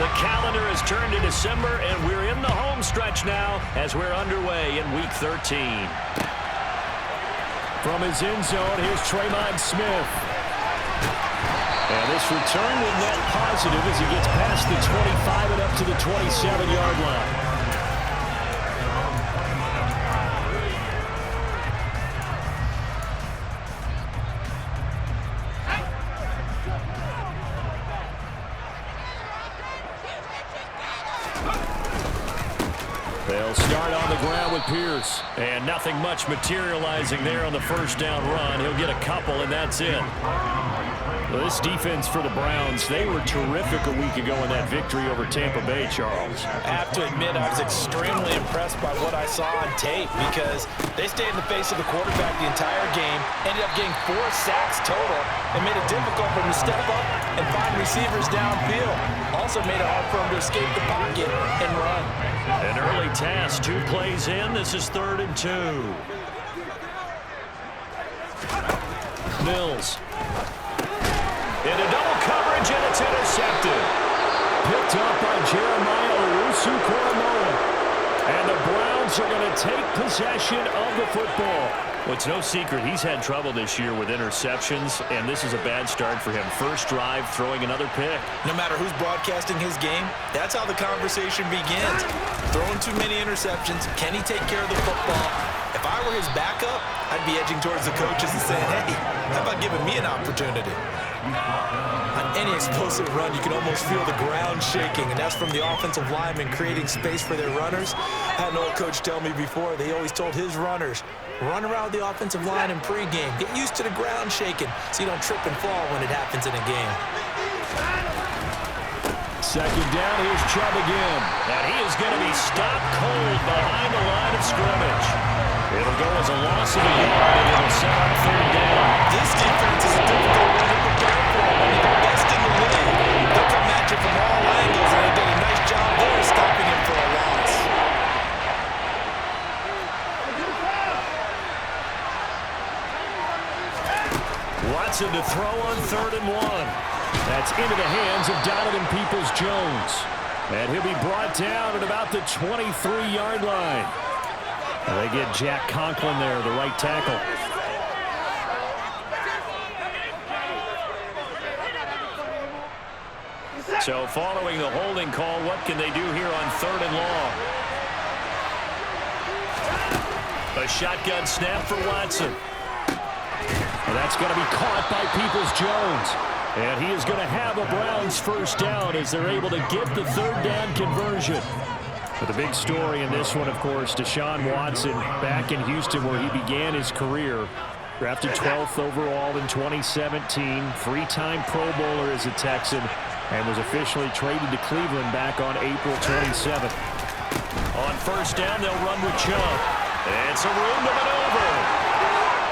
The calendar has turned to December, and we're in the home stretch now as we're underway in Week 13. From his end zone, here's Tremont Smith. And this return will net positive as he gets past the 25 and up to the 27-yard line. They'll start on the ground with Pierce. And nothing much materializing there on the first down run. He'll get a couple, and that's it. Well, this defense for the Browns, they were terrific a week ago in that victory over Tampa Bay, Charles. I have to admit, I was extremely impressed by what I saw on tape because they stayed in the face of the quarterback the entire game, ended up getting 4 sacks total, and made it difficult for him to step up and find receivers downfield. Also made it hard for him to escape the pocket and run. An early task, 2 plays in. This is 3rd and 2. Mills. Into double coverage, and it's intercepted. Picked up by Jeremiah Owusu-Koramoah. And the Browns are going to take possession of the football. Well, it's no secret he's had trouble this year with interceptions, and this is a bad start for him. First drive, throwing another pick. No matter who's broadcasting his game, that's how the conversation begins. Throwing too many interceptions. Can he take care of the football? If I were his backup, I'd be edging towards the coaches and saying, hey, how about giving me an opportunity? On any explosive run, you can almost feel the ground shaking, and that's from the offensive linemen creating space for their runners. I had an old coach tell me before, they always told his runners, run around the offensive line in pregame. Get used to the ground shaking so you don't trip and fall when it happens in a game. Second down, here's Chubb again. And he is going to be stopped cold behind the line of scrimmage. It'll go as a loss of a yard, and it'll set up 3rd down. This defense is a difficult one to prepare for. One of the best in the league. They'll come at you from all angles, and they did a nice job there stopping him for a loss. Watson to throw on 3rd and 1. That's into the hands of Donovan Peoples-Jones. And he'll be brought down at about the 23-yard line. And they get Jack Conklin there, the right tackle. So following the holding call, what can they do here on 3rd and long? A shotgun snap for Watson. And that's going to be caught by Peoples-Jones. And he is going to have a Browns first down as they're able to get the 3rd down conversion. But the big story in this one, of course, Deshaun Watson back in Houston where he began his career. Drafted 12th overall in 2017. 3-time Pro Bowler as a Texan. And was officially traded to Cleveland back on April 27th. On first down, they'll run with Chubb. It's a room to maneuver.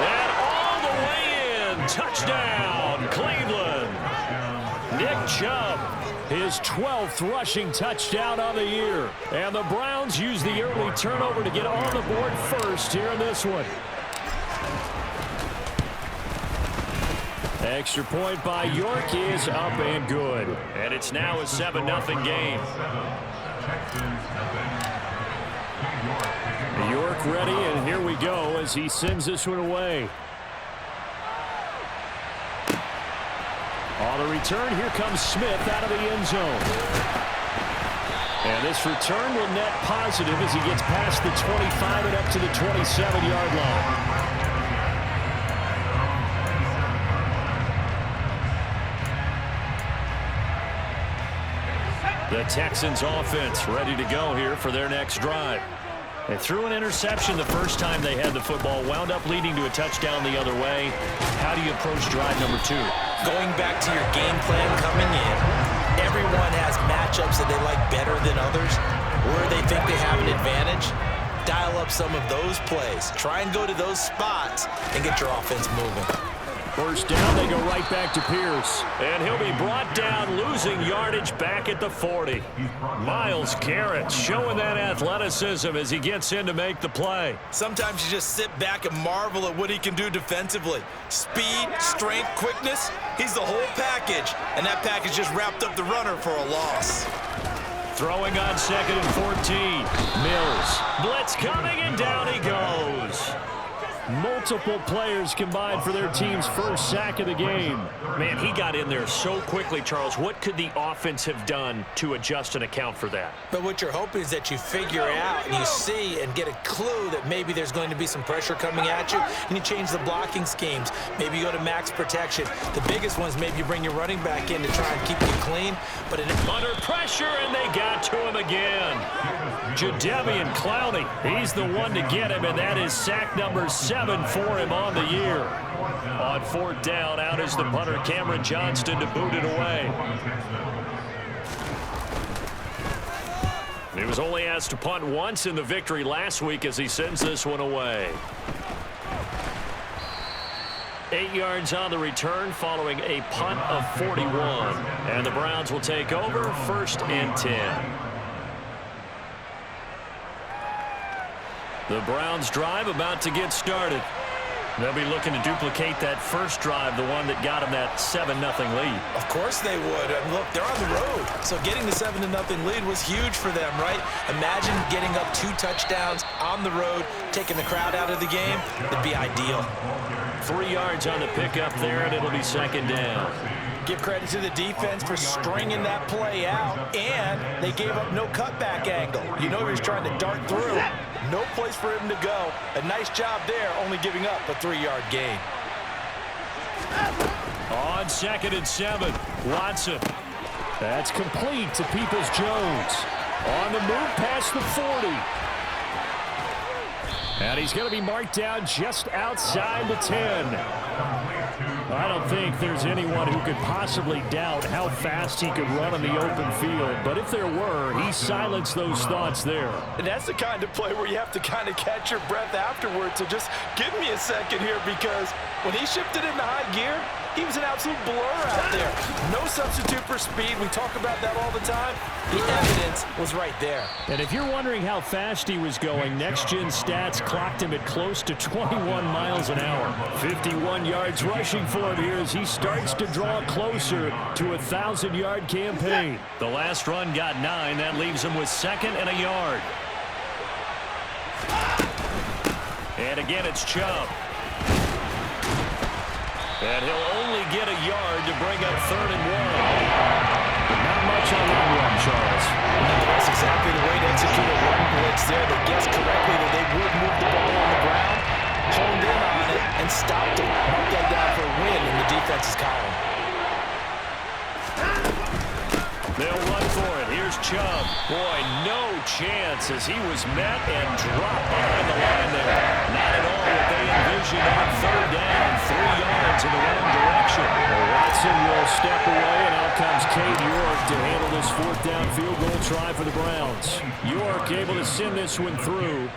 And all the way in. Touchdown, Cleveland. Nick Chubb, his 12th rushing touchdown of the year. And the Browns use the early turnover to get on the board first here in this one. Extra point by York is up and good. And it's now a 7-0 game. York ready, and here we go as he sends this one away. On the return, here comes Smith out of the end zone. And this return will net positive as he gets past the 25 and up to the 27-yard line. The Texans offense ready to go here for their next drive. They threw an interception the first time they had the football, wound up leading to a touchdown the other way. How do you approach drive number 2? Going back to your game plan coming in, everyone has matchups that they like better than others, where they think they have an advantage. Dial up some of those plays. Try and go to those spots and get your offense moving. First down, they go right back to Pierce. And he'll be brought down, losing yardage back at the 40. Myles Garrett showing that athleticism as he gets in to make the play. Sometimes you just sit back and marvel at what he can do defensively. Speed, strength, quickness, he's the whole package. And that package just wrapped up the runner for a loss. Throwing on 2nd and 14. Mills. Blitz coming, and down he goes. Multiple players combined for their team's first sack of the game. Man, he got in there so quickly, Charles. What could the offense have done to adjust and account for that? But what you're hoping is that you figure out and you see and get a clue that maybe there's going to be some pressure coming at you, and you change the blocking schemes. Maybe you go to max protection. The biggest ones, maybe you bring your running back in to try and keep you clean. But under pressure, and they got to him again. Jadeveon Clowney, he's the one to get him, and that is sack number 7 for him on the year. On 4th down, out is the punter, Cameron Johnston, to boot it away. He was only asked to punt once in the victory last week as he sends this one away. 8 yards on the return following a punt of 41. And the Browns will take over 1st and 10. The Browns drive about to get started. They'll be looking to duplicate that first drive, the one that got them that 7-0 lead. Of course they would. And look, they're on the road. So getting the 7-0 lead was huge for them, right? Imagine getting up 2 touchdowns on the road, taking the crowd out of the game. It'd be ideal. 3 yards on the pickup there, and it'll be 2nd down. Give credit to the defense for stringing that play out, and they gave up no cutback angle. You know he was trying to dart through. No place for him to go. A nice job there, only giving up a 3-yard gain. On 2nd and 7, Watson. That's complete to Peoples-Jones. On the move past the 40. And he's going to be marked down just outside the 10. I don't think there's anyone who could possibly doubt how fast he could run on the open field. But if there were, he silenced those thoughts there. And that's the kind of play where you have to kind of catch your breath afterwards. So just give me a second here, because when he shifted into high gear, he was an absolute blur out there. No substitute for speed. We talk about that all the time. The evidence was right there. And if you're wondering how fast he was going, Next Gen Stats clocked him at close to 21 miles an hour. 51 yards rushing for him here as he starts to draw closer to a 1,000-yard campaign. The last run got 9. That leaves him with 2nd and a yard. And again, it's Chubb. And he'll only get a yard to bring up 3rd and 1. Not much on that run, Charles. No, that's exactly the way to execute a run blitz there. They guessed correctly that they would move the ball on the ground, honed in on it, and stopped it. Marked that down for a win in the defense's column. They'll run for it. Here's Chubb. Boy, no chance as he was met and dropped behind the line there. Not at all what they envisioned on 3rd down. 3 yards in the wrong direction. Watson will step away, and out comes Cade York to handle this 4th down field goal try for the Browns. York able to send this one through.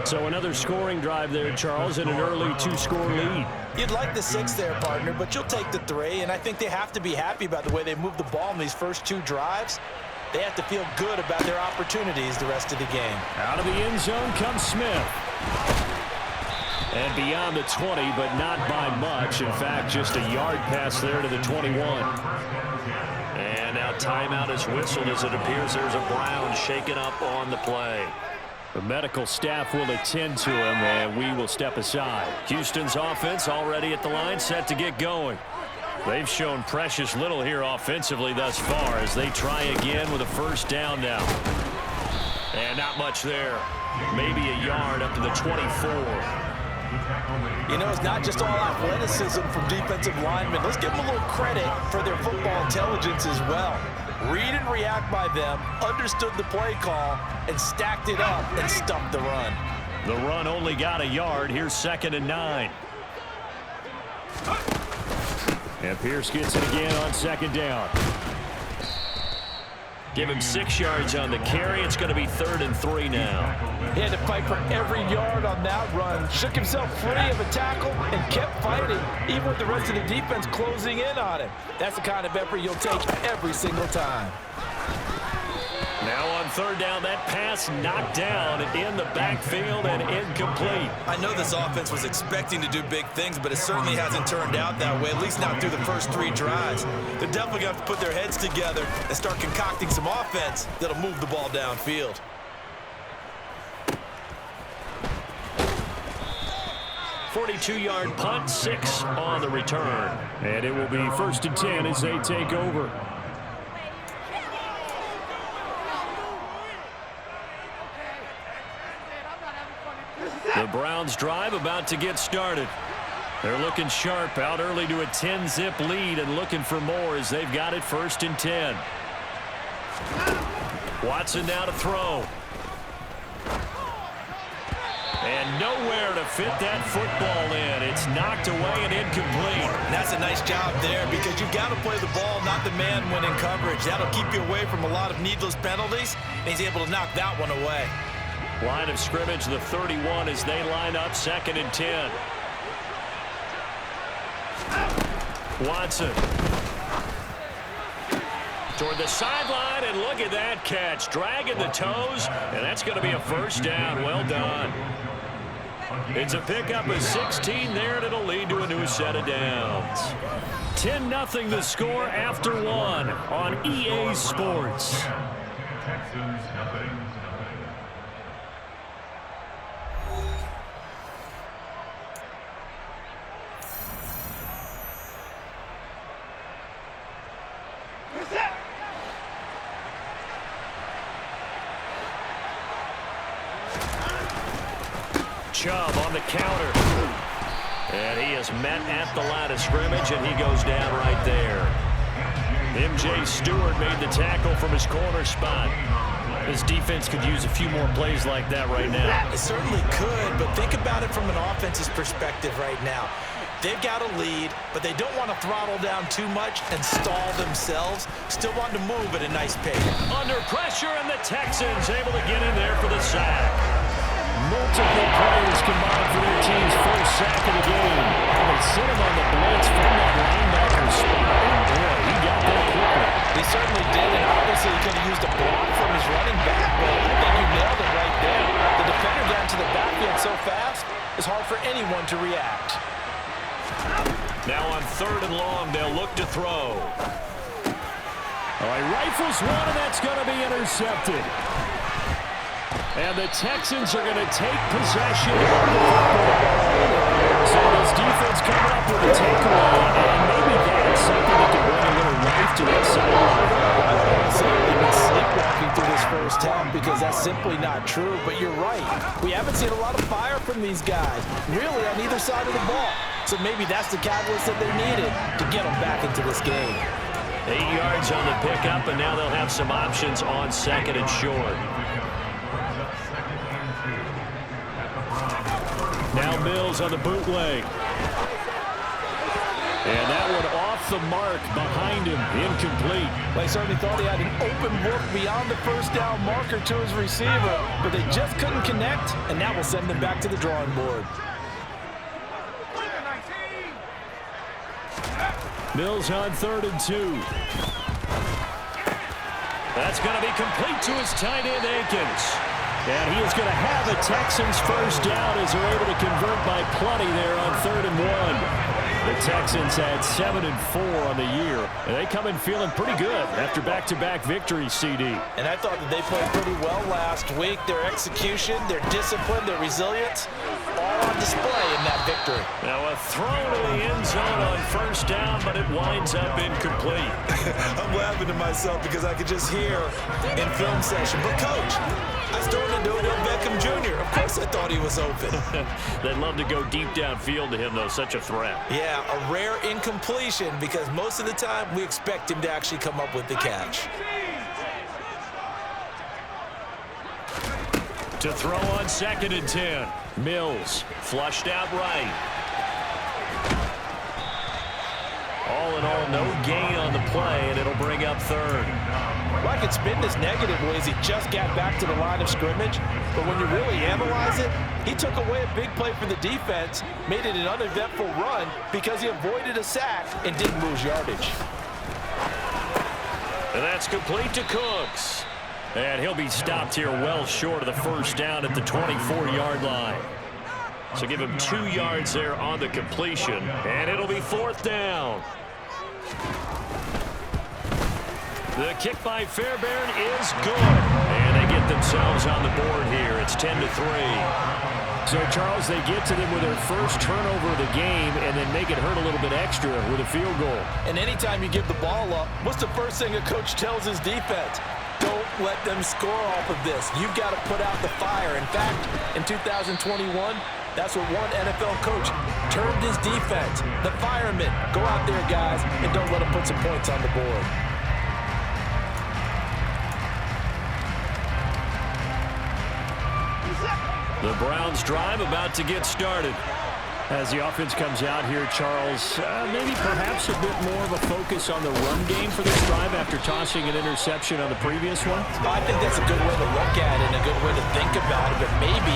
So another scoring drive there, Charles, and an early 2-score lead. You'd like the 6 there, partner, but you'll take the 3, and I think they have to be happy about the way they moved the ball in these first 2 drives. They have to feel good about their opportunities the rest of the game. Out of the end zone comes Smith. And beyond the 20, but not by much. In fact, just a yard pass there to the 21. And now timeout is whistled as it appears there's a Brown shaken up on the play. The medical staff will attend to him, and we will step aside. Houston's offense already at the line, set to get going. They've shown precious little here offensively thus far as they try again with a 1st down now. And not much there. Maybe a yard up to the 24. You know, it's not just all athleticism from defensive linemen. Let's give them a little credit for their football intelligence as well. Read and react by them, understood the play call, and stacked it up and stuffed the run. The run only got a yard. Here's 2nd and 9. And Pierce gets it again on 2nd down. Give him 6 yards on the carry. It's going to be 3rd and 3 now. He had to fight for every yard on that run. Shook himself free of a tackle and kept fighting, even with the rest of the defense closing in on him. That's the kind of effort you'll take every single time. Now on third down, that pass knocked down in the backfield and incomplete. I know this offense was expecting to do big things, but it certainly hasn't turned out that way, at least not through the first 3 drives. They're definitely going to have to put their heads together and start concocting some offense that'll move the ball downfield. .42-yard punt, 6 on the return. And it will be 1st and 10 as they take over. The Browns drive about to get started. They're looking sharp, out early to a 10-zip lead and looking for more as they've got it 1st and 10. Watson now to throw. And nowhere to fit that football in. It's knocked away and incomplete. And that's a nice job there because you've got to play the ball, not the man when in coverage. That'll keep you away from a lot of needless penalties, and he's able to knock that one away. Line of scrimmage, the 31 as they line up 2nd and 10. Watson. Toward the sideline, and look at that catch. Dragging the toes, and that's going to be a 1st down. Well done. It's a pickup of 16 there, and it'll lead to a new set of downs. 10-0 the score after 1 on EA Sports. Chubb on the counter. And he is met at the line of scrimmage, and he goes down right there. M.J. Stewart made the tackle from his corner spot. This defense could use a few more plays like that right now. It certainly could, but think about it from an offense's perspective right now. They've got a lead, but they don't want to throttle down too much and stall themselves. Still want to move at a nice pace. Under pressure, and the Texans able to get in there for the sack. Multiple players combined for their team's first sack of the game. And they sit him on the blitz from that linebacker spot. And boy, he got there quickly. He certainly did, and obviously he could have used a block from his running back, but I think you nailed it right there. The defender got into the backfield so fast, it's hard for anyone to react. Now on 3rd and long, they'll look to throw. All right, rifles one, and that's going to be intercepted. And the Texans are going to take possession of the football. So this defense coming up with a takeaway, and maybe that's something that can bring a little life to that sideline. I don't want to say they've been sleepwalking through this first half because that's simply not true, but you're right. We haven't seen a lot of fire from these guys, really on either side of the ball. So maybe that's the catalyst that they needed to get them back into this game. 8 yards on the pickup, and now they'll have some options on 2nd and short. Now Mills on the bootleg. And that one off the mark behind him, incomplete. They certainly thought he had an open look beyond the 1st down marker to his receiver, but they just couldn't connect, and that will send them back to the drawing board. Mills on 3rd and 2. That's going to be complete to his tight end, Akins. And he is going to have the Texans 1st down as they're able to convert by plenty there on 3rd and 1. The Texans had 7 and 4 on the year, and they come in feeling pretty good after back-to-back victories, CD. And I thought that they played pretty well last week. Their execution, their discipline, their resilience, all on display in that victory. Now a throw to the end zone on 1st down, but it winds up incomplete. I'm laughing to myself because I could just hear in film session, but Coach, I started to do it on Beckham Jr. Of course I thought he was open. They'd love to go deep downfield to him, though. Such a threat. Yeah, a rare incompletion because most of the time we expect him to actually come up with the catch. To throw on 2nd and 10. Mills flushed out right. All in all, no gain on the play, and it'll bring up 3rd. Well, I could spin this negative ways. He just got back to the line of scrimmage. But when you really analyze it, he took away a big play for the defense, made it an uneventful run because he avoided a sack and didn't lose yardage. And that's complete to Cooks. And he'll be stopped here well short of the first down at the 24-yard line. So give him 2 yards there on the completion, and it'll be 4th down. The kick by Fairbairn is good. And they get themselves on the board here. It's 10-3. So, Charles, they get to them with their first turnover of the game and then make it hurt a little bit extra with a field goal. And anytime you give the ball up, what's the first thing a coach tells his defense? Don't let them score off of this. You've got to put out the fire. In fact, in 2021, that's what one NFL coach termed his defense. The firemen. Go out there, guys, and don't let them put some points on the board. The Browns drive about to get started. As the offense comes out here, Charles, maybe perhaps a bit more of a focus on the run game for this drive after tossing an interception on the previous one? I think that's a good way to look at it and a good way to think about it, but maybe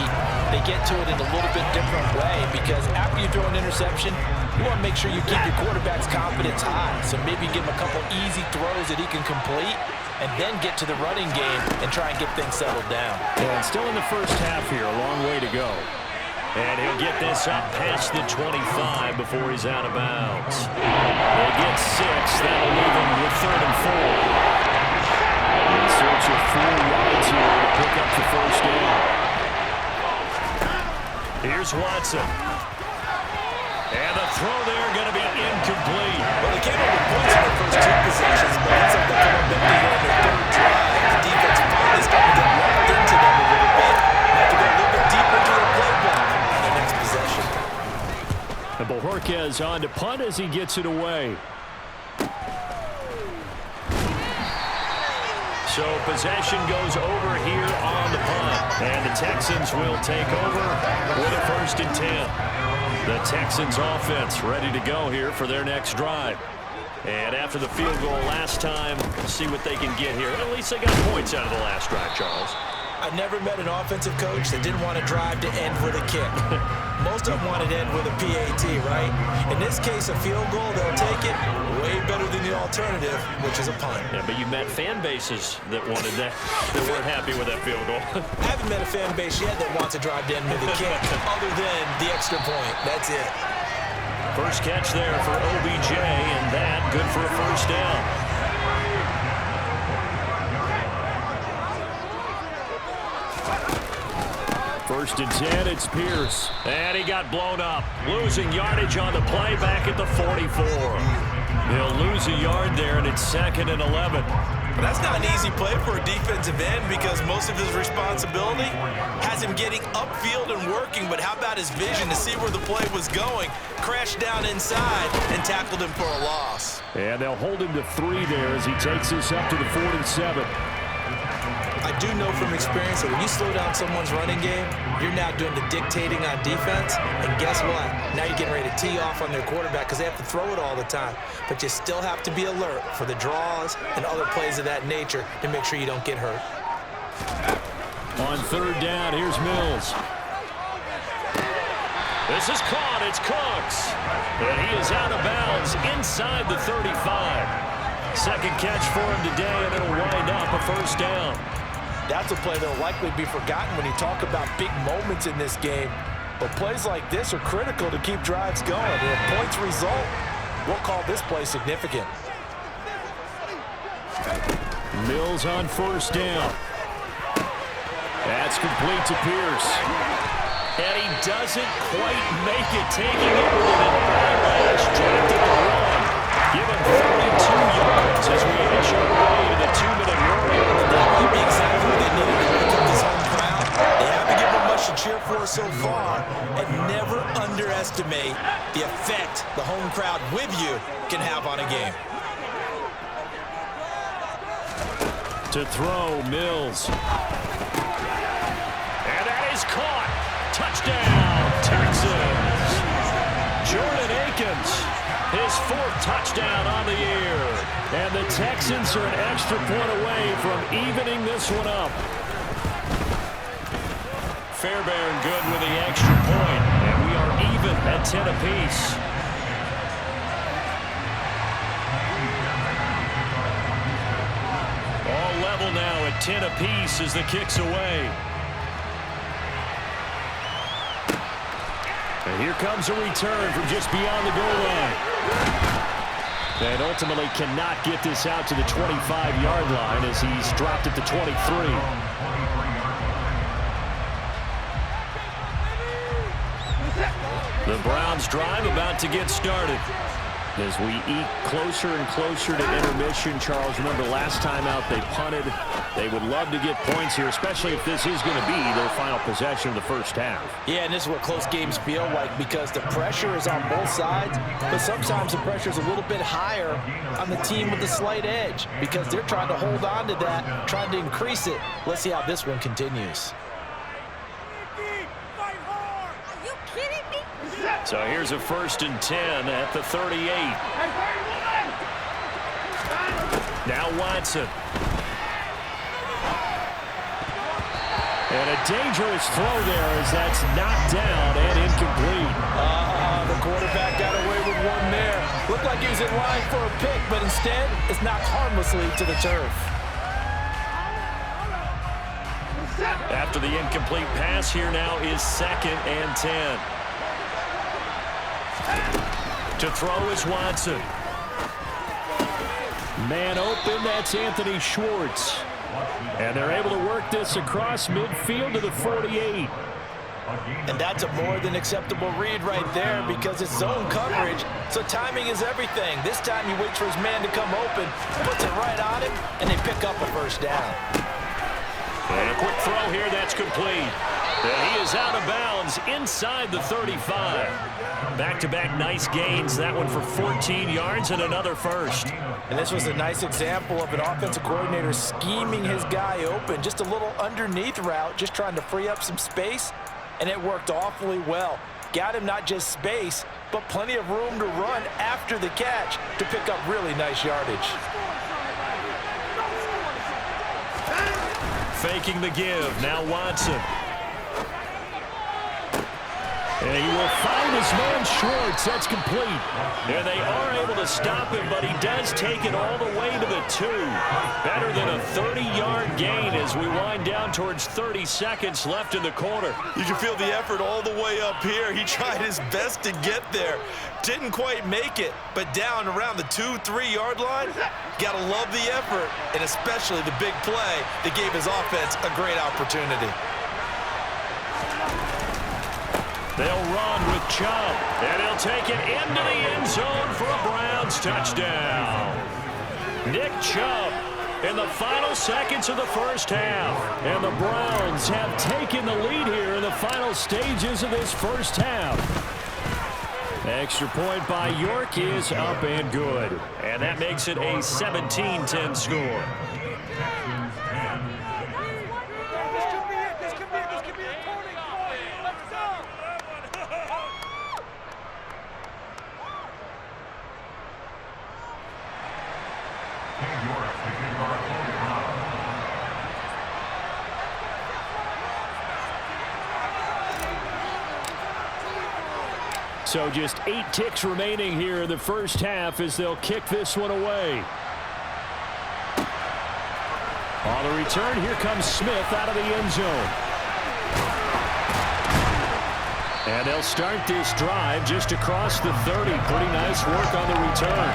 they get to it in a little bit different way because after you throw an interception, you want to make sure you keep your quarterback's confidence high. So maybe give him a couple easy throws that he can complete and then get to the running game and try and get things settled down. And still in the first half here, a long way to go. And he'll get this up past the 25 before he's out of bounds. They get 6. That'll leave him with 3rd and 4. In search of 4 yards here to pick up the first down. Here's Watson. And the throw there going to be incomplete. Well, they came up with points in their first 2 possessions, but it's like they're coming back here on their 3rd drive. The defense finally is going to get locked into them a little bit. They have to go a little bit deeper into their playbook in their next possession. And Bojorquez on to punt as he gets it away. So possession goes over here on the punt. And the Texans will take over with a 1st and 10. The Texans offense ready to go here for their next drive. And after the field goal last time, we'll see what they can get here. At least they got points out of the last drive, Charles. I've never met an offensive coach that didn't want to drive to end with a kick. Most of them wanted to end with a PAT, right? In this case, a field goal, they'll take it way better than the alternative, which is a punt. Yeah, but you met fan bases that wanted that weren't happy with that field goal. I haven't met a fan base yet that wants to drive to end with a kick, other than the extra point. That's it. First catch there for OBJ, and that good for a first down. First and 10, it's Pierce. And he got blown up. Losing yardage on the play back at the 44. He'll lose a yard there, and it's 2nd and 11. But that's not an easy play for a defensive end because most of his responsibility has him getting upfield and working, but how about his vision to see where the play was going, crashed down inside, and tackled him for a loss. And they'll hold him to 3 there as he takes this up to the 4th and 7. I do know from experience that when you slow down someone's running game, you're now doing the dictating on defense. And guess what? Now you're getting ready to tee off on their quarterback because they have to throw it all the time. But you still have to be alert for the draws and other plays of that nature to make sure you don't get hurt. On 3rd down, here's Mills. This is caught. It's Cooks. And he is out of bounds inside the 35. Second catch for him today, and it'll wind up a first down. That's a play that will likely be forgotten when you talk about big moments in this game. But plays like this are critical to keep drives going. And if points result, we'll call this play significant. Mills on first down. That's complete to Pierce. And he doesn't quite make it, taking it with an eyelash dropped to the run. Give him 32 yards as we inch our way to the 2-minute warning. That might be exactly what they needed to wake up this home crowd. They haven't given them much to cheer for so far, and never underestimate the effect the home crowd with you can have on a game. To throw, Mills. And that is caught. Touchdown, Texans. Jordan Akins, his 4th touchdown on the year. And the Texans are an extra point away from evening this one up. Fairbairn good with the extra point, and we are even at 10 apiece. All level now at 10 apiece as the kick's away. And here comes a return from just beyond the goal line. And ultimately cannot get this out to the 25-yard line as he's dropped at the 23. The Browns drive about to get started. As we eke closer and closer to intermission, Charles, remember last time out they punted. They would love to get points here, especially if this is going to be their final possession of the first half. Yeah, and this is what close games feel like because the pressure is on both sides, but sometimes the pressure is a little bit higher on the team with the slight edge because they're trying to hold on to that, trying to increase it. Let's see how this one continues. So here's a 1st and 10 at the 38. Now Watson. And a dangerous throw there as that's knocked down and incomplete. The quarterback got away with one there. Looked like he was in line for a pick, but instead it's knocked harmlessly to the turf. After the incomplete pass, here now is 2nd and 10. To throw is Watson. Man open, that's Anthony Schwartz. And they're able to work this across midfield to the 48. And that's a more than acceptable read right there because it's zone coverage, so timing is everything. This time he waits for his man to come open, puts it right on him, and they pick up a 1st down. And a quick throw here, that's complete. And he is out of bounds inside the 35. Back-to-back nice gains, that one for 14 yards and another 1st. And this was a nice example of an offensive coordinator scheming his guy open, just a little underneath route, just trying to free up some space, and it worked awfully well. Got him not just space, but plenty of room to run after the catch to pick up really nice yardage. Faking the give, now Watson. And he will find his man Schwartz. That's complete. And they are able to stop him, but he does take it all the way to the 2. Better than a 30-yard gain as we wind down towards 30 seconds left in the quarter. You can feel the effort all the way up here. He tried his best to get there. Didn't quite make it, but down around the 2-3-yard line, gotta love the effort, and especially the big play that gave his offense a great opportunity. They'll run with Chubb, and he'll take it into the end zone for a Browns touchdown. Nick Chubb in the final seconds of the first half. And the Browns have taken the lead here in the final stages of this first half. Extra point by York is up and good. And that makes it a 17-10 score. So just 8 ticks remaining here in the first half as they'll kick this one away. On the return, here comes Smith out of the end zone. And they'll start this drive just across the 30. Pretty nice work on the return.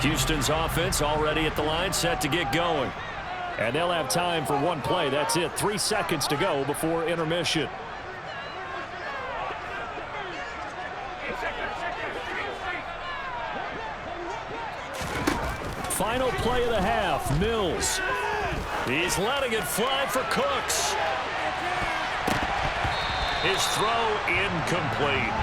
Houston's offense already at the line, set to get going. And they'll have time for one play. That's it. 3 seconds to go before intermission. Final play of the half, Mills. He's letting it fly for Cooks. His throw incomplete.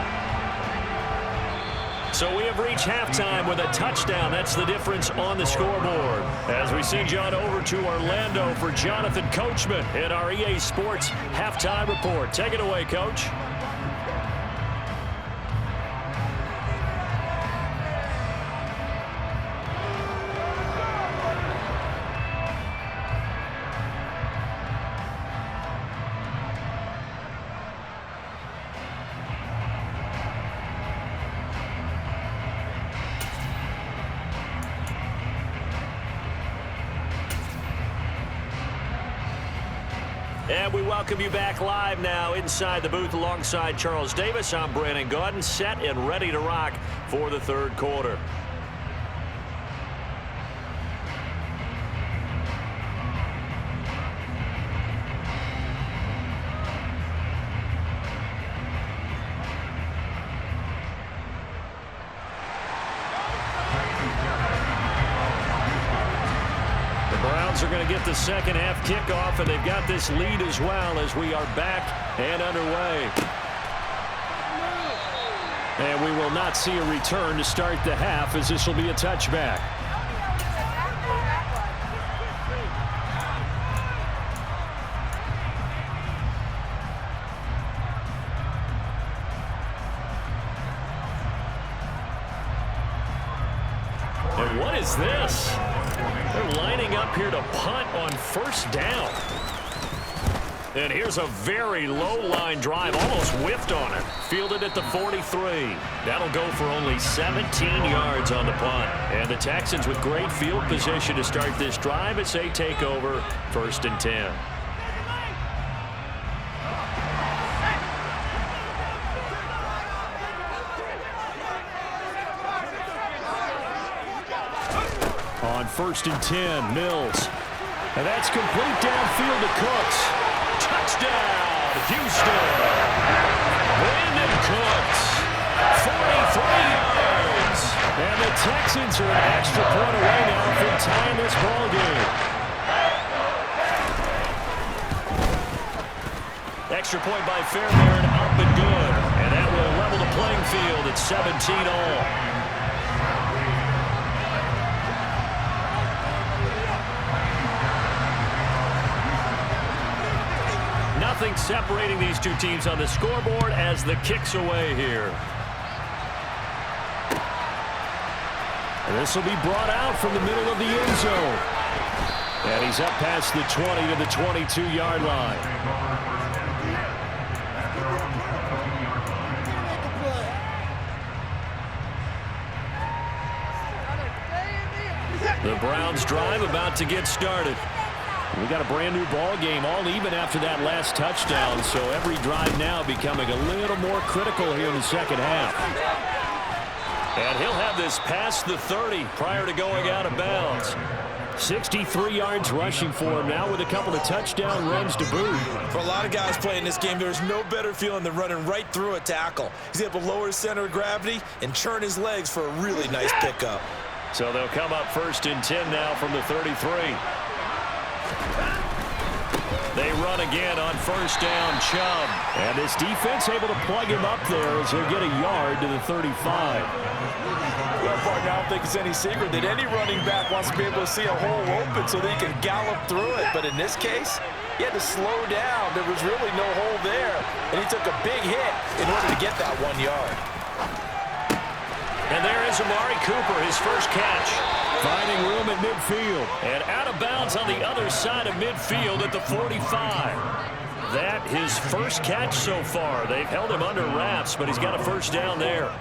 So we have reached halftime with a touchdown. That's the difference on the scoreboard. As we send you on over to Orlando for Jonathan Coachman in our EA Sports Halftime Report. Take it away, Coach. And we welcome you back live now inside the booth alongside Charles Davis. I'm Brandon Gaudin, set and ready to rock for the third quarter. Are going to get the second half kickoff, and they've got this lead as well as we are back and underway. And we will not see a return to start the half, as this will be a touchback. And what is this? They're lining up here to punt on first down. And here's a very low line drive, almost whiffed on it. Fielded at the 43. That'll go for only 17 yards on the punt. And the Texans with great field position to start this drive as they take over 1st and 10. On 1st and 10, Mills. And that's complete downfield to Cooks. Touchdown, Houston. Brandon Cooks, 43 yards. And the Texans are an extra point away now from tying this ball game. Extra point by Fairbairn, up and good. And that will level the playing field at 17-all. Nothing separating these two teams on the scoreboard as the kick's away here. And this will be brought out from the middle of the end zone. And he's up past the 20 to the 22-yard line. The Browns drive about to get started. We got a brand new ball game, all even after that last touchdown, so every drive now becoming a little more critical here in the second half. And he'll have this past the 30 prior to going out of bounds. 63 yards rushing for him now with a couple of touchdown runs to boot. For a lot of guys playing this game, there's no better feeling than running right through a tackle. He's able to lower his center of gravity and churn his legs for a really nice pickup. So they'll come up 1st and 10 now from the 33. They run again on 1st down, Chubb. And this defense able to plug him up there as he'll get a yard to the 35. Well, partner, I don't think it's any secret that any running back wants to be able to see a hole open so they can gallop through it. But in this case, he had to slow down. There was really no hole there. And he took a big hit in order to get that 1 yard. And there is Amari Cooper, his first catch. Finding room at midfield. And out of bounds on the other side of midfield at the 45. That his first catch so far. They've held him under wraps, but he's got a first down there.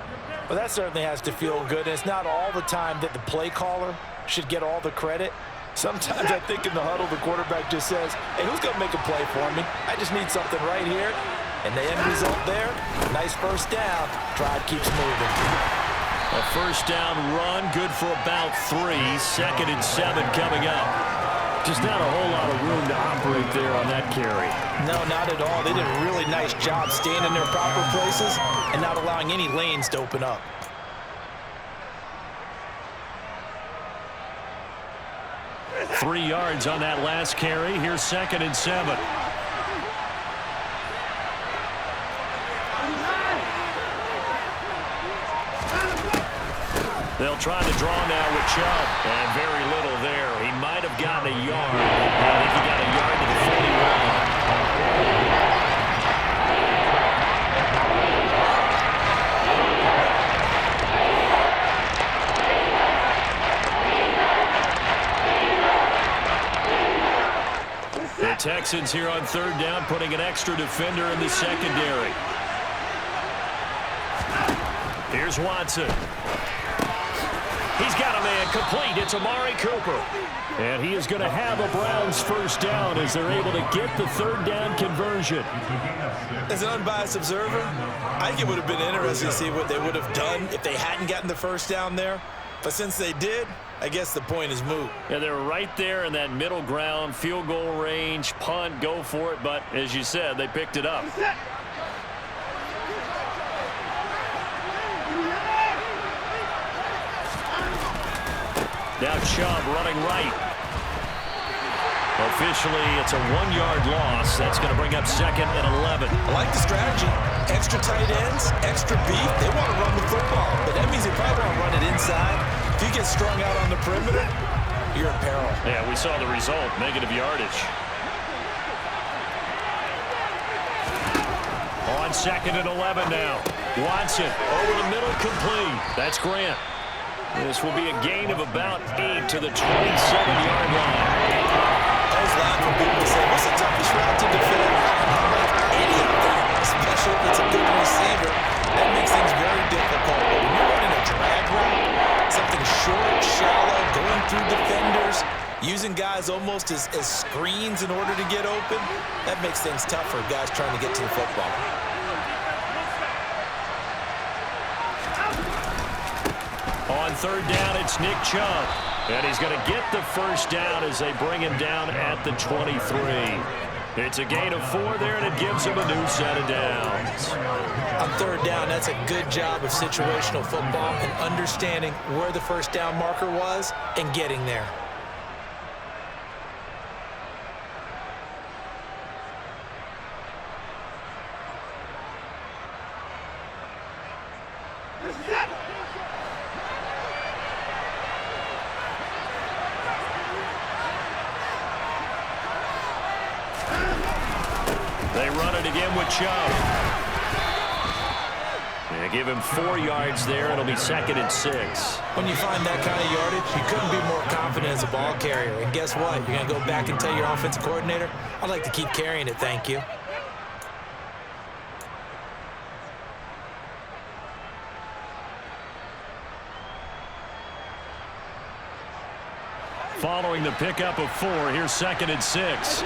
Well, that certainly has to feel good. And it's not all the time that the play caller should get all the credit. Sometimes I think in the huddle, the quarterback just says, hey, who's going to make a play for me? I just need something right here. And the end result there, nice first down. Drive keeps moving. A first down run, good for about 3. 2nd and 7 coming up. Just not a whole lot of room to operate there on that carry. No, not at all. They did a really nice job staying in their proper places and not allowing any lanes to open up. Three yards on that last carry. Here's 2nd and 7. They'll try to draw now with Chubb. And very little there. He might have gotten a yard. I think he got a yard to the 41. The Texans here on 3rd down, putting an extra defender in the secondary. Here's Watson. He's got a man complete. It's Amari Cooper. And he is going to have a Browns first down as they're able to get the third down conversion. As an unbiased observer, I think it would have been interesting to see what they would have done if they hadn't gotten the first down there. But since they did, I guess the point is moot. Yeah, they were right there in that middle ground, field goal range, punt, go for it. But as you said, they picked it up. Now Chubb running right. Officially, it's a 1-yard loss. That's going to bring up 2nd and 11. I like the strategy. Extra tight ends, extra beef. They want to run the football, but that means they probably want to run it inside. If you get strung out on the perimeter, you're in peril. Yeah, we saw the result, negative yardage. On 2nd and 11 now. Watson over the middle, complete. That's Grant. This will be a gain of about 8 to the 27-yard line. I was laughing when people say, what's the toughest route to defend? Any of them, especially if it's a good receiver. That makes things very difficult. But when you're running a drag route, something short, shallow, going through defenders, using guys almost as screens in order to get open, that makes things tough for guys trying to get to the football. On 3rd down, it's Nick Chubb. And he's going to get the first down as they bring him down at the 23. It's a gain of 4 there, and it gives him a new set of downs. On 3rd down, that's a good job of situational football and understanding where the first down marker was and getting there. They run it again with Chubb. They give him 4 yards there. It'll be 2nd and 6. When you find that kind of yardage, you couldn't be more confident as a ball carrier. And guess what? You're going to go back and tell your offensive coordinator, I'd like to keep carrying it, thank you. Following the pickup of 4, here's 2nd and 6.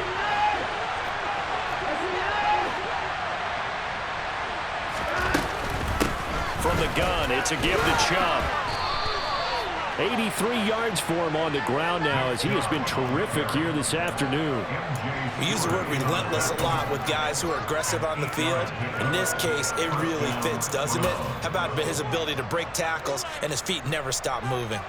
From the gun, it's a give to Chubb. 83 yards for him on the ground now as he has been terrific here this afternoon. We use the word relentless a lot with guys who are aggressive on the field. In this case, it really fits, doesn't it? How about his ability to break tackles and his feet never stop moving?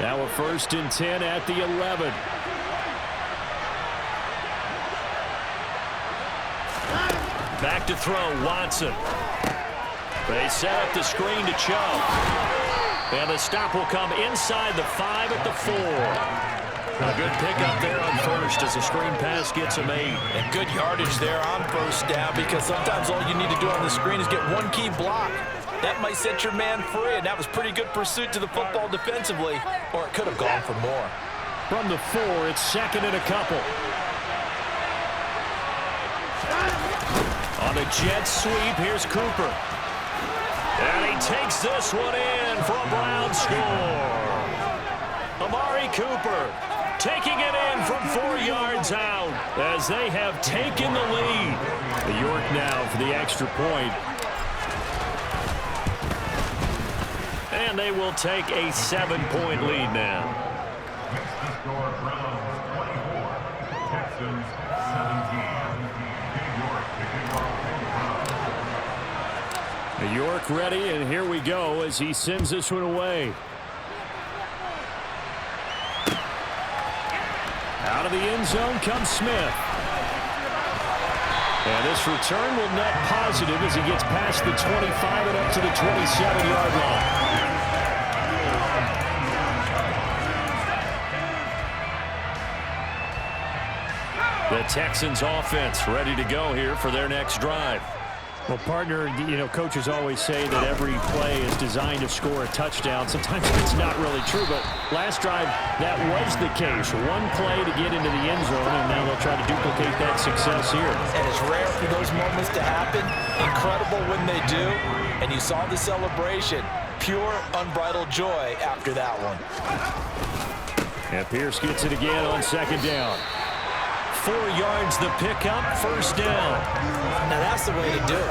Now a 1st and 10 at the 11. Back to throw, Watson. They set up the screen to Chubb. And the stop will come inside the 5 at the 4. A good pickup there on 1st as the screen pass gets a 8. And good yardage there on 1st down because sometimes all you need to do on the screen is get one key block. That might set your man free, and that was pretty good pursuit to the football defensively, or it could have gone for more. From the 4, it's 2nd and a couple. On the jet sweep, here's Cooper. And he takes this one in for a Brown score. Amari Cooper taking it in from 4 yards out as they have taken the lead. York now for the extra point. And they will take a 7-point lead now. York ready, and here we go as he sends this one away. Out of the end zone comes Smith. And this return will net positive as he gets past the 25 and up to the 27-yard line. The Texans offense ready to go here for their next drive. Well, partner, coaches always say that every play is designed to score a touchdown. Sometimes it's not really true, but last drive, that was the case. One play to get into the end zone, and now they'll try to duplicate that success here. And it's rare for those moments to happen. Incredible when they do. And you saw the celebration. Pure, unbridled joy after that one. And Pierce gets it again on second down. 4 yards the pickup, first down. Now that's the way to do it.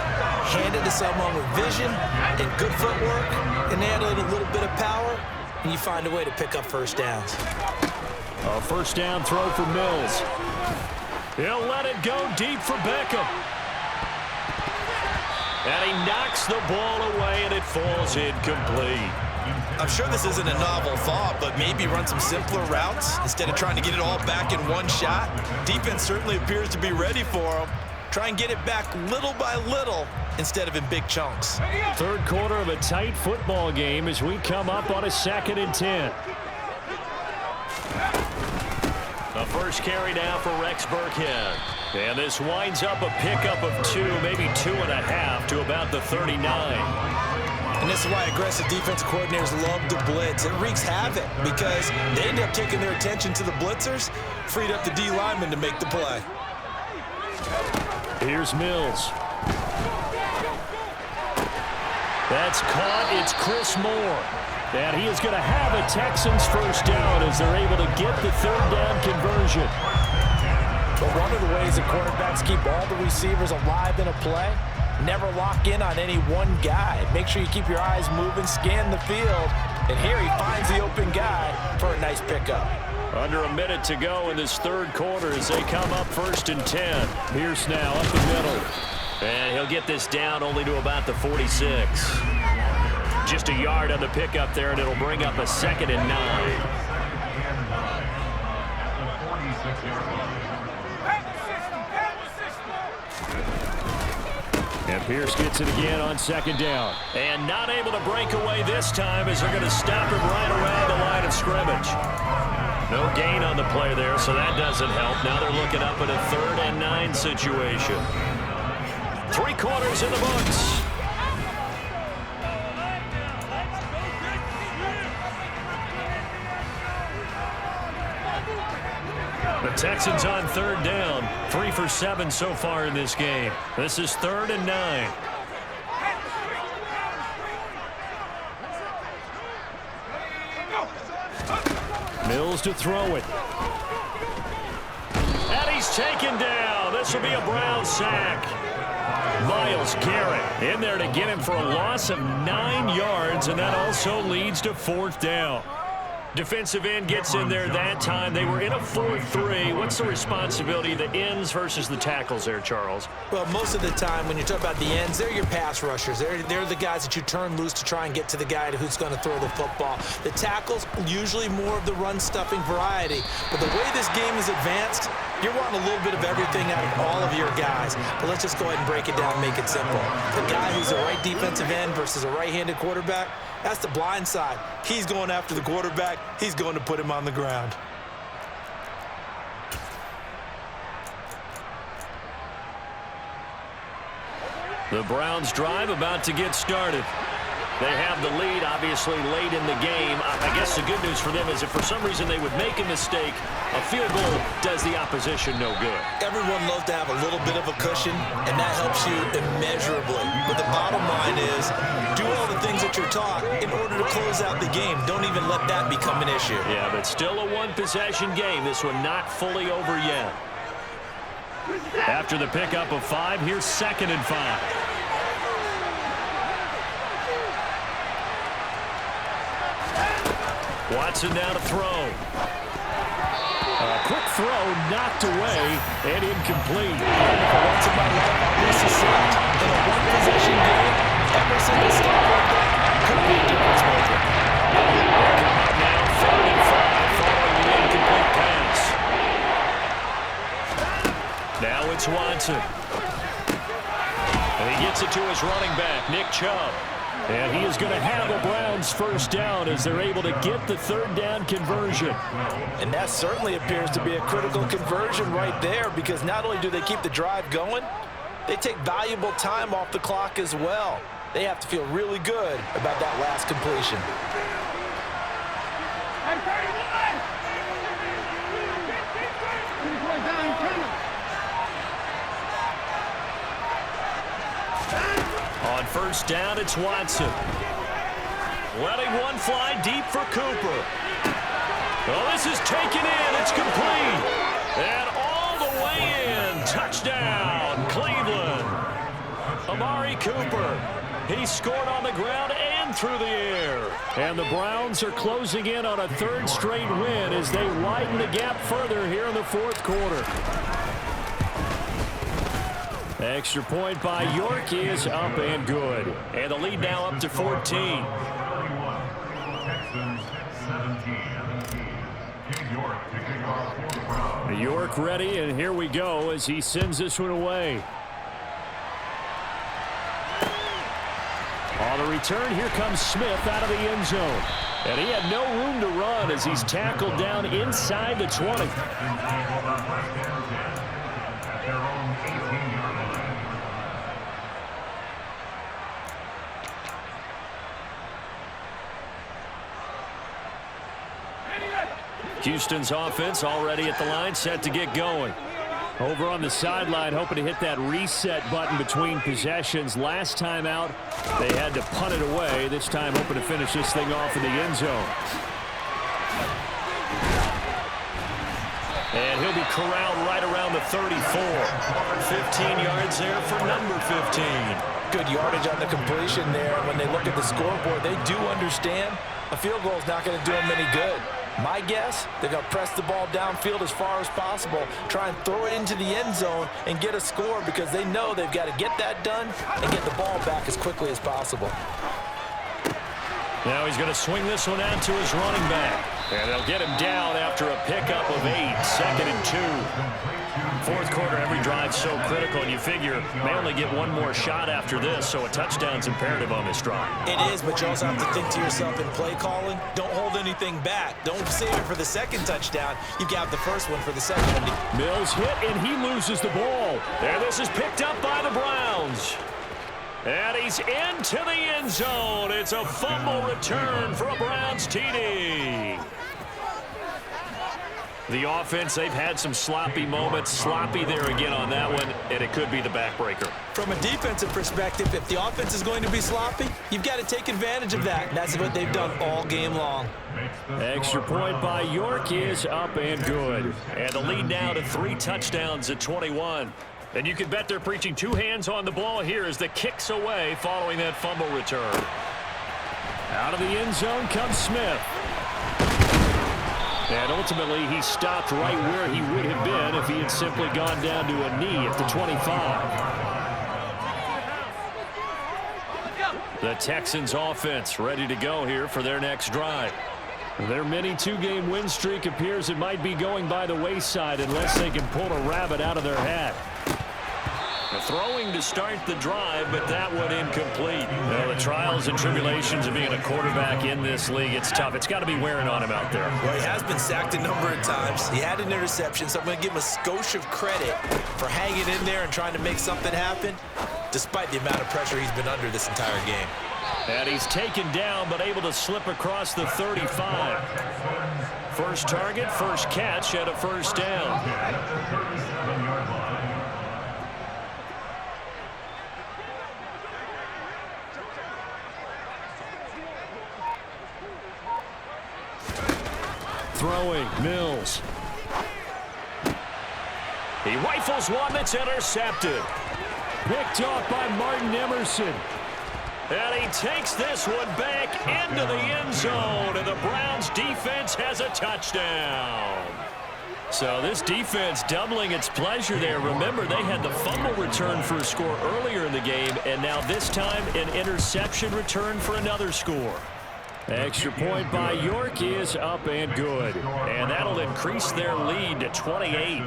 Hand it to someone with vision and good footwork, and add a little bit of power, and you find a way to pick up first downs. A first down throw for Mills. He'll let it go deep for Beckham. And he knocks the ball away, and it falls incomplete. I'm sure this isn't a novel thought, but maybe run some simpler routes instead of trying to get it all back in one shot. Defense certainly appears to be ready for him. Try and get it back little by little instead of in big chunks. Third quarter of a tight football game as we come up on a 2nd and 10. The first carry now for Rex Burkhead. And this winds up a pickup of 2, maybe 2.5 to about the 39. And this is why aggressive defensive coordinators love to blitz. It wreaks havoc because they end up taking their attention to the blitzers, freed up the D lineman to make the play. Here's Mills. That's caught. It's Chris Moore. And he is going to have a Texans first down as they're able to get the third down conversion. But one of the ways that quarterbacks keep all the receivers alive in a play, never lock in on any one guy. Make sure you keep your eyes moving, scan the field, and here he finds the open guy for a nice pickup. Under a minute to go in this third quarter as they come up 1st and 10. Pierce now up the middle. And he'll get this down only to about the 46. Just a yard on the pickup there, and it'll bring up a 2nd and 9. And Pierce gets it again on 2nd down. And not able to break away this time as they're going to stop him right around the line of scrimmage. No gain on the play there, so that doesn't help. Now they're looking up at a 3rd and 9 situation. 3 quarters in the books. The Texans on 3rd down. 3 for 7 so far in this game. This is 3rd and 9. Mills to throw it. And he's taken down. This will be a Brown sack. Myles Garrett in there to get him for a loss of 9 yards, and that also leads to 4th down. Defensive end gets in there that time. They were in a 4-3. What's the responsibility of the ends versus the tackles there, Charles? Well, most of the time when you talk about the ends, they're your pass rushers. They're the guys that you turn loose to try and get to the guy who's going to throw the football. The tackles, usually more of the run-stuffing variety. But the way this game is advanced, you're wanting a little bit of everything out of all of your guys. But let's just go ahead and break it down and make it simple. The guy who's a right defensive end versus a right-handed quarterback, that's the blind side. He's going after the quarterback. He's going to put him on the ground. The Browns drive about to get started. They have the lead, obviously, late in the game. I guess the good news for them is if for some reason they would make a mistake, a field goal does the opposition no good. Everyone loves to have a little bit of a cushion, and that helps you immeasurably. But the bottom line is, do all the things that you're taught in order to close out the game. Don't even let that become an issue. Yeah, but still a one-possession game. This one not fully over yet. After the pickup of 5, here's 2nd and 5. Watson now to throw. A quick throw knocked away and incomplete. For once in my life, I'll miss a sack. In a one-possession game, every single stop like that could be a difference maker. Now 3rd and 5 following the incomplete pass. Now it's Watson. And he gets it to his running back, Nick Chubb. And he is going to have a Browns first down as they're able to get the 3rd down conversion. And that certainly appears to be a critical conversion right there because not only do they keep the drive going, They take valuable time off the clock as well. They have to feel really good about that last completion. On first down, it's Watson. Letting one fly deep for Cooper. Well, this is taken in. It's complete. And all the way in. Touchdown, Cleveland. Amari Cooper. He scored on the ground and through the air. And the Browns are closing in on a third straight win as they widen the gap further here in the fourth quarter. Extra point by York is up and good. And the lead now up to 14. York ready, and here we go as he sends this one away. On the return, here comes Smith out of the end zone. And he had no room to run as he's tackled down inside the 20. Houston's offense already at the line, set to get going. Over on the sideline, hoping to hit that reset button between possessions. Last time out, they had to punt it away. This time, hoping to finish this thing off in the end zone. And he'll be corralled right around the 34. 15 yards there for number 15. Good yardage on the completion there. When they look at the scoreboard, they do understand a field goal is not going to do them any good. My guess, they're going to press the ball downfield as far as possible, try and throw it into the end zone and get a score because they know they've got to get that done and get the ball back as quickly as possible. Now he's going to swing this one out to his running back. And they'll get him down after a pickup of 8, 2nd and 2. Fourth quarter, every drive so critical, and you figure they only get one more shot after this, so a touchdown's imperative on this drive. It is, but you also have to think to yourself in play calling, don't hold anything back. Don't save it for the second touchdown. You got the first one for the second one. Mills hit, and he loses the ball. And this is picked up by the Browns. And he's into the end zone. It's a fumble return for a Browns TD. The offense, they've had some sloppy moments. Sloppy there again on that one, and it could be the backbreaker. From a defensive perspective, if the offense is going to be sloppy, you've got to take advantage of that. That's what they've done all game long. Extra point by York is up and good. And the lead now to 3 touchdowns at 21. And you can bet they're preaching 2 hands on the ball here as the kick's away following that fumble return. Out of the end zone comes Smith. And ultimately, he stopped right where he would have been if he had simply gone down to a knee at the 25. The Texans offense ready to go here for their next drive. Their mini 2-game win streak appears it might be going by the wayside unless they can pull a rabbit out of their hat. Throwing to start the drive, but that one incomplete. Well, the trials and tribulations of being a quarterback in this league, it's tough. It's got to be wearing on him out there. Well, he has been sacked a number of times. He had an interception, so I'm going to give him a skosh of credit for hanging in there and trying to make something happen, despite the amount of pressure he's been under this entire game. And he's taken down, but able to slip across the 35. First target, first catch at a first down. Throwing, Mills. He rifles one that's intercepted. Picked off by Martin Emerson. And he takes this one back into the end zone, and the Browns defense has a touchdown. So this defense doubling its pleasure there. Remember, they had the fumble return for a score earlier in the game, and now this time an interception return for another score. Extra point by York is up and good. And that'll increase their lead to 28.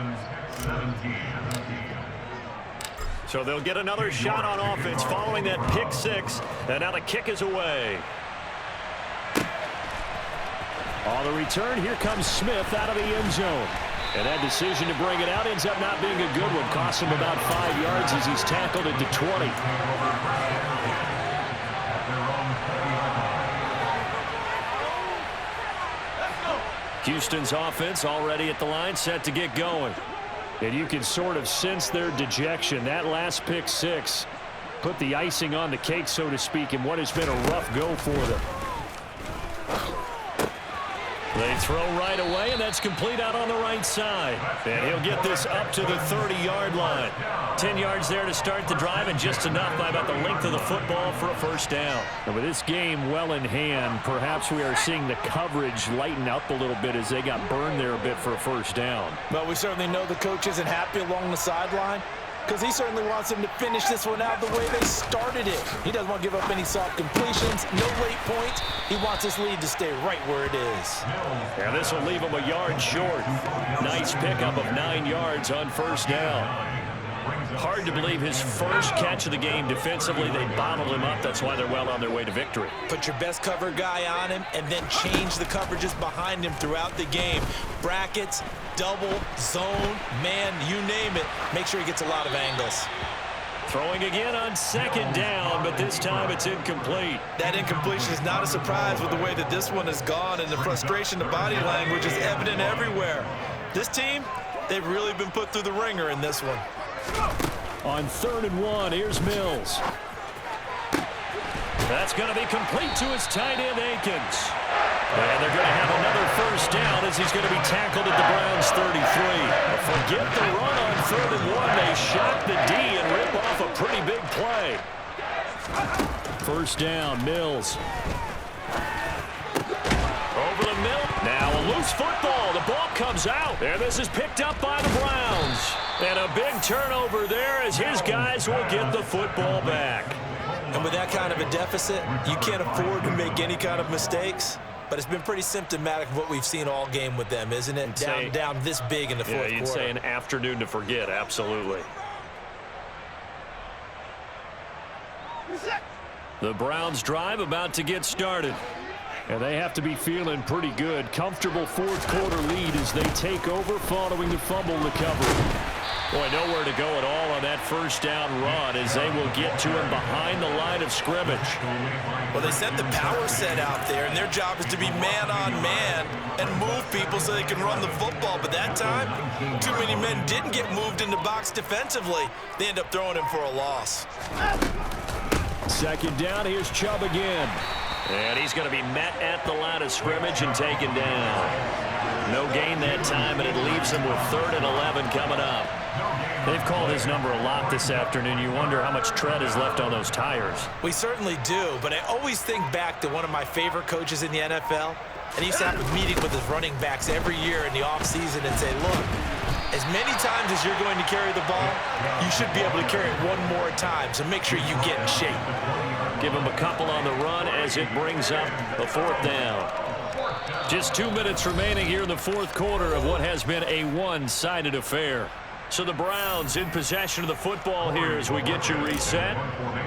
So they'll get another shot on offense following that pick 6. And now the kick is away. On the return, here comes Smith out of the end zone. And that decision to bring it out ends up not being a good one. Costs him about 5 yards as he's tackled at the 20. Houston's offense already at the line, set to get going. And you can sort of sense their dejection. That last pick six put the icing on the cake, so to speak, in what has been a rough go for them. They throw right away, and that's complete out on the right side. And he'll get this up to the 30-yard line. 10 yards there to start the drive, and just enough by about the length of the football for a first down. And with this game well in hand, perhaps we are seeing the coverage lighten up a little bit as they got burned there a bit for a first down. Well, we certainly know the coach isn't happy along the sideline, because he certainly wants them to finish this one out the way they started it. He doesn't want to give up any soft completions, no late points. He wants this lead to stay right where it is. Yeah, this will leave him a yard short. Nice pickup of 9 yards on first down. Hard to believe his first catch of the game defensively. They bottled him up. That's why they're well on their way to victory. Put your best cover guy on him and then change the coverages behind him throughout the game. Brackets, double, zone, man, you name it. Make sure he gets a lot of angles. Throwing again on second down, but this time it's incomplete. That incompletion is not a surprise with the way that this one has gone, and the frustration, the body language is evident everywhere. This team, they've really been put through the ringer in this one. On 3rd and 1, here's Mills. That's going to be complete to his tight end, Akins. And they're going to have another first down as he's going to be tackled at the Browns' 33. Forget the run on 3rd and 1. They shock the D and rip off a pretty big play. First down, Mills. Over the middle. Now a loose football. The ball comes out. And this is picked up by the Browns. And a big turnover there as his guys will get the football back. And with that kind of a deficit, you can't afford to make any kind of mistakes. But it's been pretty symptomatic of what we've seen all game with them, isn't it? Down this big in the fourth quarter. Yeah, you'd say an afternoon to forget, absolutely. The Browns drive about to get started. And they have to be feeling pretty good. Comfortable fourth quarter lead as they take over following the fumble recovery. Boy, nowhere to go at all on that first down run as they will get to him behind the line of scrimmage. Well, they sent the power set out there, and their job is to be man-on-man and move people so they can run the football. But that time, too many men didn't get moved in the box defensively. They end up throwing him for a loss. Second down, here's Chubb again. And he's going to be met at the line of scrimmage and taken down. No gain that time, and it leaves him with 3rd and 11 coming up. They've called his number a lot this afternoon. You wonder how much tread is left on those tires. We certainly do, but I always think back to one of my favorite coaches in the NFL, and he used to have a meeting with his running backs every year in the offseason and say, look, as many times as you're going to carry the ball, you should be able to carry it one more time, so make sure you get in shape. Give him a couple on the run as it brings up a 4th down. Just 2 minutes remaining here in the fourth quarter of what has been a one-sided affair. So the Browns in possession of the football here as we get you reset.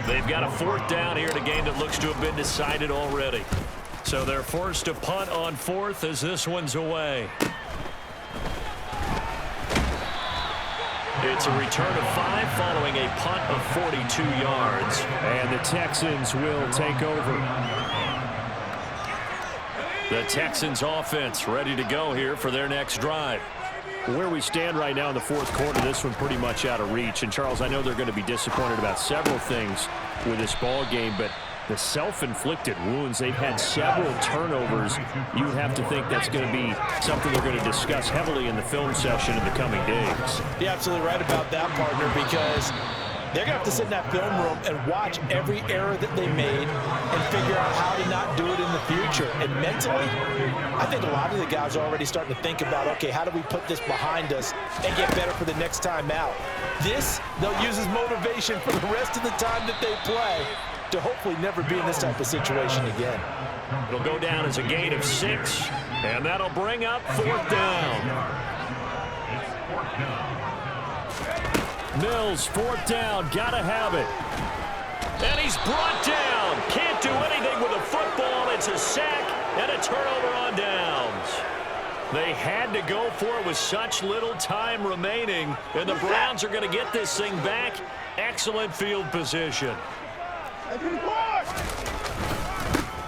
They've got a 4th down here in a game that looks to have been decided already. So they're forced to punt on 4th as this one's away. It's a return of 5 following a punt of 42 yards. And the Texans will take over. The Texans offense ready to go here for their next drive. Where we stand right now in the fourth quarter, this one pretty much out of reach. And, Charles, I know they're going to be disappointed about several things with this ball game, but the self-inflicted wounds, they've had several turnovers. You would have to think that's going to be something they're going to discuss heavily in the film session in the coming days. You're absolutely right about that, partner, because they're going to have to sit in that film room and watch every error that they made and figure out how to not do it in the future. And mentally, I think a lot of the guys are already starting to think about, okay, how do we put this behind us and get better for the next time out? This, they'll use as motivation for the rest of the time that they play to hopefully never be in this type of situation again. It'll go down as a gain of 6, and that'll bring up 4th down. Mills, 4th down, gotta have it. And he's brought down. Can't do anything with a football. It's a sack and a turnover on downs. They had to go for it with such little time remaining, and the Browns are going to get this thing back. Excellent field position.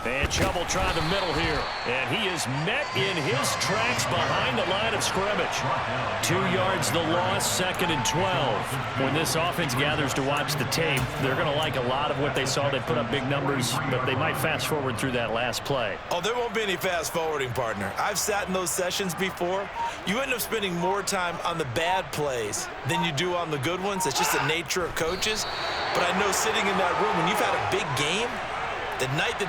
And Chubb will try the middle here. And he is met in his tracks behind the line of scrimmage. 2 yards the loss, 2nd and 12. When this offense gathers to watch the tape, they're going to like a lot of what they saw. They put up big numbers, but they might fast forward through that last play. Oh, there won't be any fast forwarding, partner. I've sat in those sessions before. You end up spending more time on the bad plays than you do on the good ones. It's just the nature of coaches. But I know sitting in that room, when you've had a big game, the night that